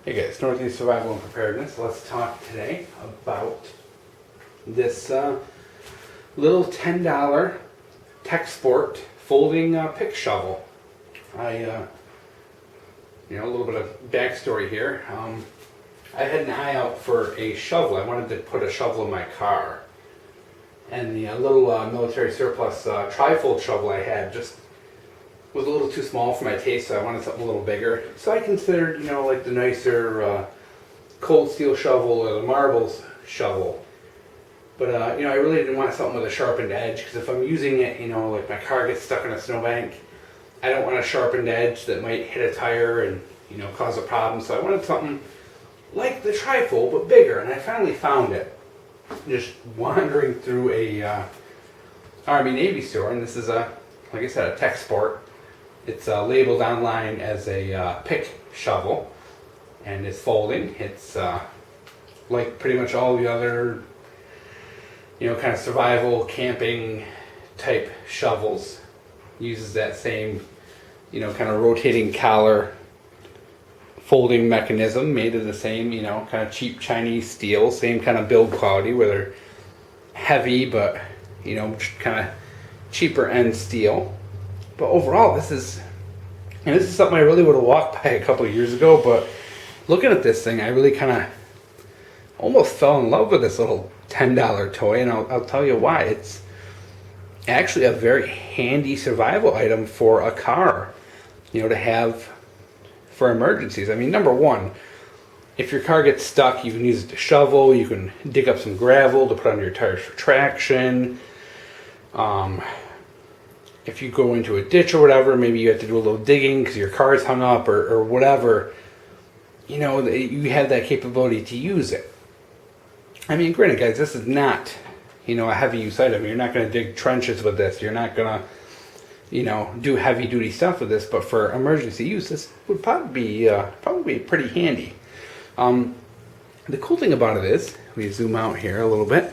Hey guys, Northeast Survival and Preparedness. Let's talk today about this little $10 Texsport Folding Pick Shovel. A little bit of backstory here. I had an eye out for a shovel. I wanted to put a shovel in my car. And the little military surplus trifold shovel I had just was a little too small for my taste, so I wanted something a little bigger. So I considered, like the nicer cold steel shovel or the marbles shovel. But, I really didn't want something with a sharpened edge, because if I'm using it, like my car gets stuck in a snowbank, I don't want a sharpened edge that might hit a tire and, cause a problem. So I wanted something like the trifold, but bigger, and I finally found it. Just wandering through a Army-Navy store, and this is like I said, a Texsport. It's labeled online as a pick shovel, and it's folding. It's like pretty much all the other, kind of survival camping type shovels. Uses that same, kind of rotating collar folding mechanism, made of the same, kind of cheap Chinese steel, same kind of build quality, where they're heavy but, kind of cheaper end steel. But overall, this is something I really would have walked by a couple of years ago, but looking at this thing, I really kind of almost fell in love with this little $10 toy, and I'll tell you why. It's actually a very handy survival item for a car, to have for emergencies. I mean, number one, if your car gets stuck, you can use it to shovel, you can dig up some gravel to put under your tires for traction. If you go into a ditch or whatever, maybe you have to do a little digging because your car's hung up or whatever, you have that capability to use it. I mean, granted, guys, this is not, a heavy use item. You're not going to dig trenches with this. You're not going to, do heavy duty stuff with this, but for emergency use, this would probably be pretty handy. The cool thing about it is, we zoom out here a little bit,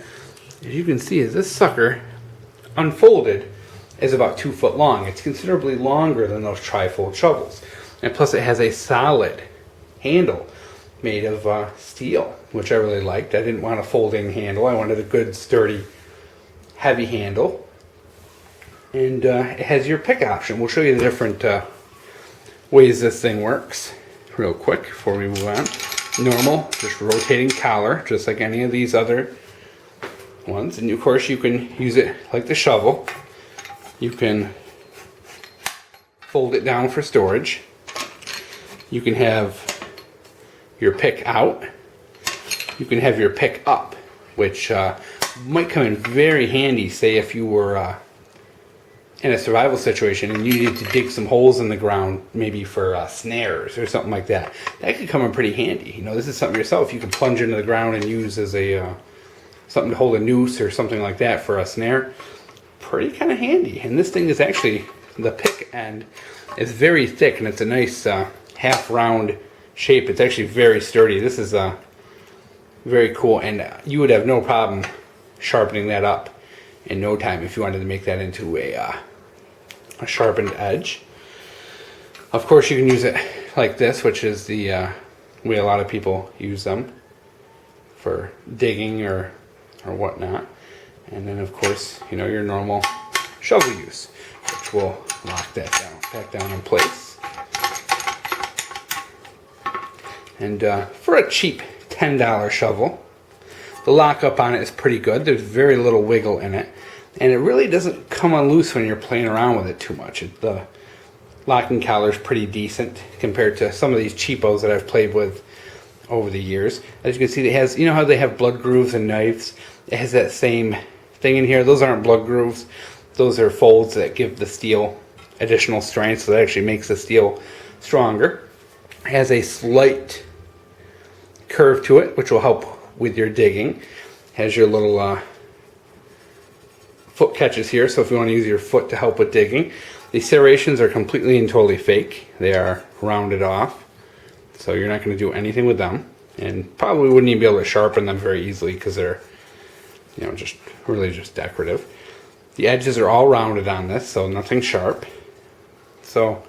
as you can see, is this sucker unfolded is about 2 foot long. It's considerably longer than those trifold shovels, and plus it has a solid handle made of steel, which I really liked. I didn't want a folding handle. I wanted a good, sturdy, heavy handle. And it has your pick option. We'll show you the different ways this thing works real quick before we move on. Normal, just rotating collar, just like any of these other ones. And of course you can use it like the shovel. You can fold it down for storage. You can have your pick out. You can have your pick up, which might come in very handy, say if you were in a survival situation and you needed to dig some holes in the ground, maybe for snares or something like that. That could come in pretty handy. This is something yourself you can plunge into the ground and use as a something to hold a noose or something like that for a snare. Pretty kind of handy. And this thing is actually, the pick end is very thick, and it's a nice half round shape. It's actually very sturdy. This is very cool, and you would have no problem sharpening that up in no time if you wanted to make that into a sharpened edge. Of course, you can use it like this, which is the way a lot of people use them for digging or whatnot. And then, of course, your normal shovel use, which will lock that back down in place. And for a cheap $10 shovel, the lockup on it is pretty good. There's very little wiggle in it, and it really doesn't come unloose when you're playing around with it too much. The locking collar is pretty decent compared to some of these cheapos that I've played with over the years. As you can see, it has, how they have blood grooves and knives? It has that same thing in here. Those aren't blood grooves. Those are folds that give the steel additional strength, so that actually makes the steel stronger. It has a slight curve to it, which will help with your digging. Has your little foot catches here, so if you want to use your foot to help with digging. The serrations are completely and totally fake. They are rounded off, so you're not going to do anything with them, and probably wouldn't even be able to sharpen them very easily because they're just really just decorative. The edges are all rounded on this, so nothing sharp. So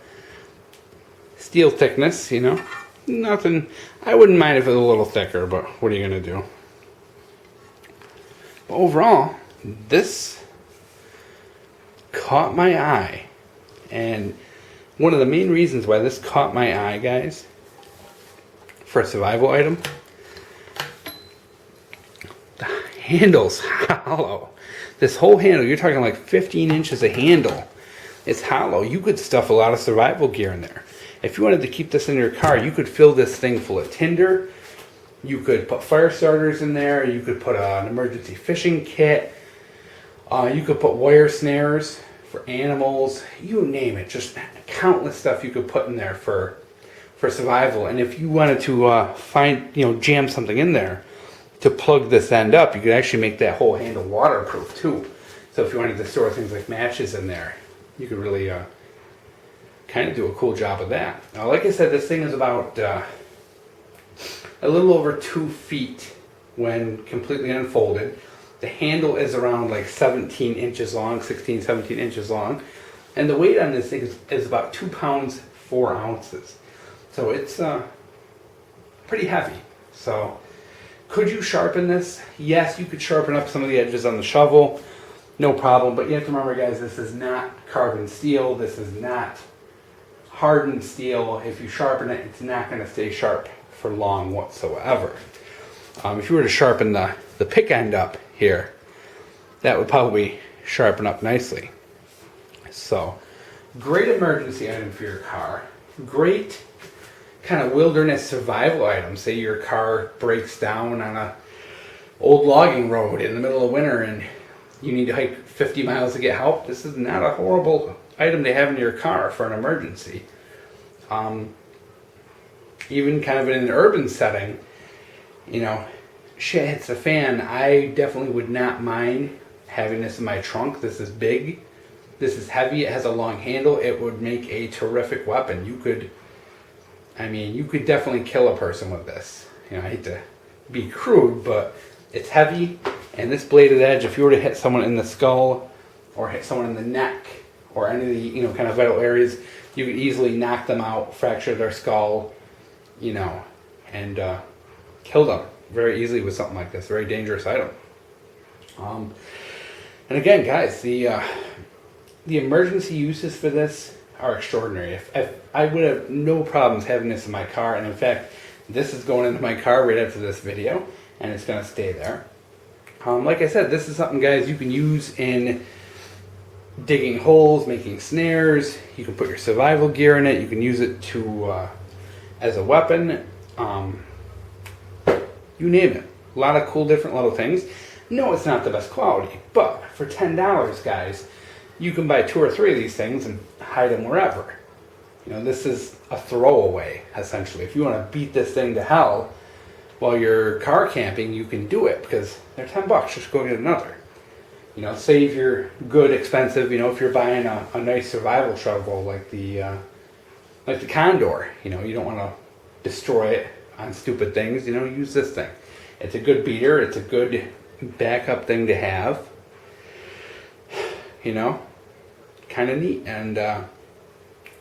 steel thickness, nothing. I wouldn't mind if it was a little thicker, but what are you going to do? But overall, this caught my eye. And one of the main reasons why this caught my eye, guys, for a survival item, the handle's hollow. This whole handle, you're talking like 15 inches of handle. It's hollow. You could stuff a lot of survival gear in there. If you wanted to keep this in your car, you could fill this thing full of tinder. You could put fire starters in there. You could put an emergency fishing kit. You could put wire snares for animals. You name it. Just countless stuff you could put in there for survival. And if you wanted to jam something in there to plug this end up, you could actually make that whole handle waterproof too. So if you wanted to store things like matches in there, you could really kind of do a cool job of that. Now, like I said, this thing is about a little over 2 feet when completely unfolded. The handle is around like 17 inches long, 16, 17 inches long. And the weight on this thing is about 2 pounds, 4 ounces. So it's pretty heavy. So could you sharpen this? Yes, you could sharpen up some of the edges on the shovel. No problem. But you have to remember, guys, this is not carbon steel. This is not hardened steel. If you sharpen it, it's not going to stay sharp for long whatsoever. If you were to sharpen the pick end up here, that would probably sharpen up nicely. So, great emergency item for your car. Great kind of wilderness survival item. Say your car breaks down on a old logging road in the middle of winter and you need to hike 50 miles to get help. This is not a horrible item to have in your car for an emergency. Even kind of in an urban setting, shit hits the fan, I definitely would not mind having this in my trunk. This is big. This is heavy. It has a long handle. It would make a terrific weapon. You could definitely kill a person with this. I hate to be crude, but it's heavy. And this bladed edge, if you were to hit someone in the skull or hit someone in the neck or any of the, kind of vital areas, you could easily knock them out, fracture their skull, and kill them very easily with something like this. Very dangerous item. And again, guys, the emergency uses for this are extraordinary. If I would have no problems having this in my car, and in fact, this is going into my car right after this video, and it's going to stay there. Like I said, this is something, guys, you can use in digging holes, making snares. You can put your survival gear in it. You can use it to as a weapon. You name it. A lot of cool different little things. No, it's not the best quality, but for $10, guys, you can buy 2 or 3 of these things and hide them wherever. This is a throwaway, essentially. If you want to beat this thing to hell while you're car camping, you can do it because they're $10. Just go get another. Save your good, expensive. If you're buying a nice survival shovel like the Condor, you don't want to destroy it on stupid things. Use this thing. It's a good beater. It's a good backup thing to have. Kind of neat. And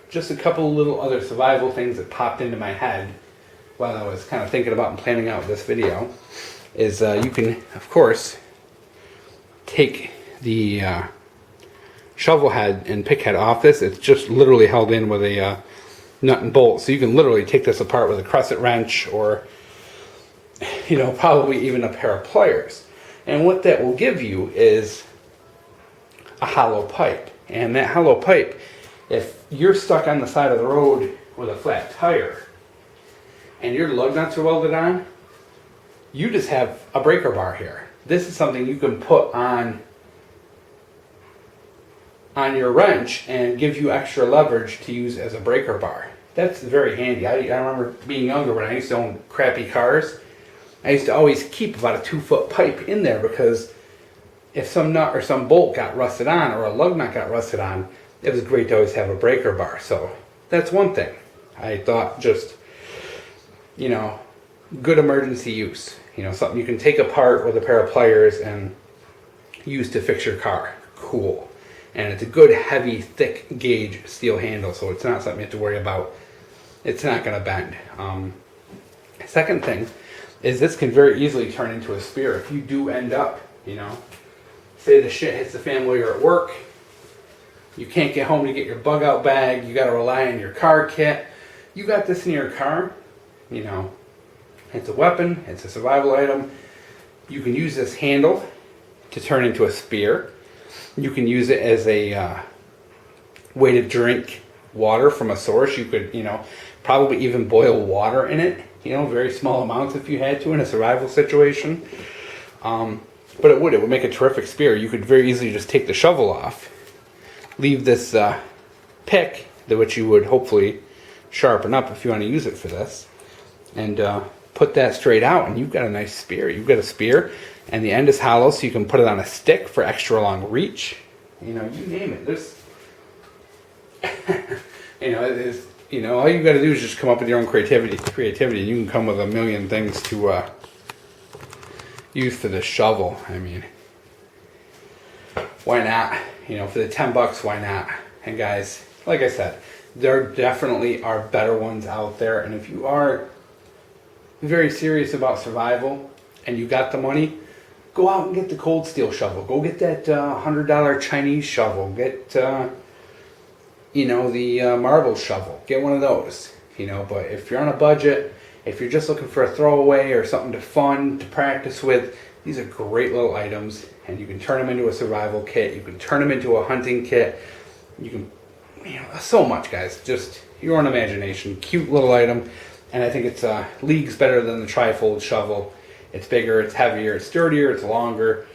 just a couple little other survival things that popped into my head while I was kind of thinking about and planning out this video is you can, of course, take the shovel head and pick head off this. It's just literally held in with a nut and bolt. So you can literally take this apart with a crescent wrench or, probably even a pair of pliers. And what that will give you is a hollow pipe. And that hollow pipe, if you're stuck on the side of the road with a flat tire and your lug nuts are welded on, you just have a breaker bar here. This is something you can put on your wrench and give you extra leverage to use as a breaker bar. That's very handy. I remember being younger when I used to own crappy cars. I used to always keep about a 2-foot pipe in there because if some nut or some bolt got rusted on or a lug nut got rusted on, it was great to always have a breaker bar. So that's one thing. I thought just, good emergency use. Something you can take apart with a pair of pliers and use to fix your car. Cool. And it's a good, heavy, thick gauge steel handle, so it's not something you have to worry about, it's not going to bend. Second thing is this can very easily turn into a spear if you do end up, you know, say the shit hits the fan while you're at work, you can't get home to get your bug out bag, you got to rely on your car kit. You got this in your car, you know, it's a weapon, it's a survival item. You can use this handle to turn into a spear. You can use it as a way to drink water from a source. You could, you know, probably even boil water in it, you know, very small amounts if you had to in a survival situation. But it would make a terrific spear. You could very easily just take the shovel off, leave this pick, which you would hopefully sharpen up if you want to use it for this, and put that straight out, and you've got a nice spear. You've got a spear, and the end is hollow, so you can put it on a stick for extra long reach. You know, you name it. There's, you know, it is. You know, all you got to do is just come up with your own creativity, and you can come with a million things to use for the shovel. I mean, why not? You know, for the $10, why not? And guys, like I said, there definitely are better ones out there. And if you are very serious about survival and you got the money, go out and get the cold steel shovel. Go get that $100 Chinese shovel. Get you know, the marble shovel. Get one of those, you know. But if you're on a budget, if you're just looking for a throwaway or something to fun to practice with, these are great little items, and you can turn them into a survival kit. You can turn them into a hunting kit. You can, you know, so much, guys. Just your own imagination. Cute little item, and I think it's leagues better than the tri-fold shovel. It's bigger, it's heavier, it's sturdier, it's longer,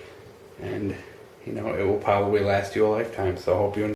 and you know, it will probably last you a lifetime. So I hope you enjoy.